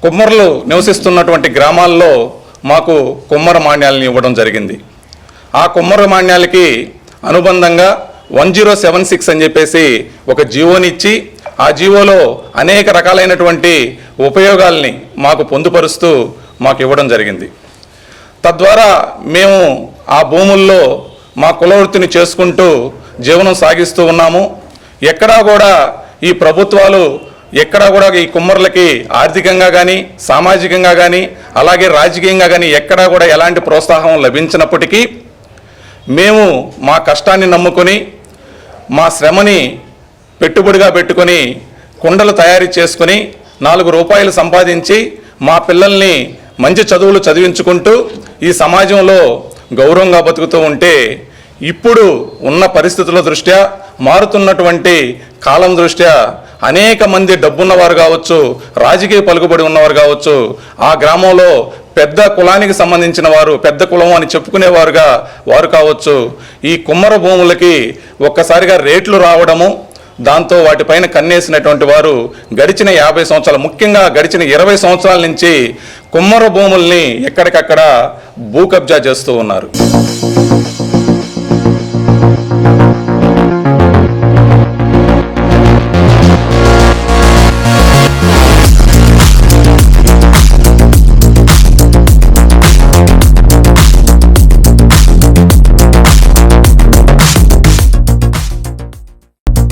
కుమ్మరులు నివసిస్తున్నటువంటి గ్రామాల్లో మాకు కుమ్మర మాన్యాలను ఇవ్వడం జరిగింది. ఆ కుమ్మర మాన్యాలకి అనుబంధంగా 1076 అని చెప్పేసి ఒక జీవోనిచ్చి ఆ జీవోలో అనేక రకాలైనటువంటి ఉపయోగాల్ని మాకు పొందుపరుస్తూ మాకు ఇవ్వడం జరిగింది. తద్వారా మేము ఆ భూముల్లో మా కులవృత్తిని చేసుకుంటూ జీవనం సాగిస్తూ ఉన్నాము. ఎక్కడా కూడా ఈ ప్రభుత్వాలు ఎక్కడా కూడా ఈ కుమ్మరులకి ఆర్థికంగా కానీ సామాజికంగా కానీ అలాగే రాజకీయంగా కానీ ఎక్కడా కూడా ఎలాంటి ప్రోత్సాహం లభించినప్పటికీ మేము మా కష్టాన్ని నమ్ముకొని మా శ్రమని పెట్టుబడిగా పెట్టుకొని కుండలు తయారు చేసుకొని 4 రూపాయలు సంపాదించి మా పిల్లల్ని మంచి చదువులు చదివించుకుంటూ ఈ సమాజంలో గౌరవంగా బతుకుతూ ఉంటే ఇప్పుడు ఉన్న పరిస్థితుల దృష్ట్యా మారుతున్నటువంటి కాలం దృష్ట్యా అనేక మంది డబ్బున్నవారు కావచ్చు, రాజకీయ పలుకుబడి ఉన్నవారు కావచ్చు, ఆ గ్రామంలో పెద్ద కులానికి సంబంధించిన వారు, పెద్ద కులం అని చెప్పుకునేవారుగా వారు కావచ్చు, ఈ కుమ్మర భూములకి ఒక్కసారిగా రేట్లు రావడము, దాంతో వాటిపైన కన్నేసినటువంటి వారు గడిచిన 50 సంవత్సరాలు, ముఖ్యంగా గడిచిన 20 సంవత్సరాల నుంచి కుమ్మర భూముల్ని ఎక్కడికక్కడ భూ కబ్జా చేస్తూ ఉన్నారు.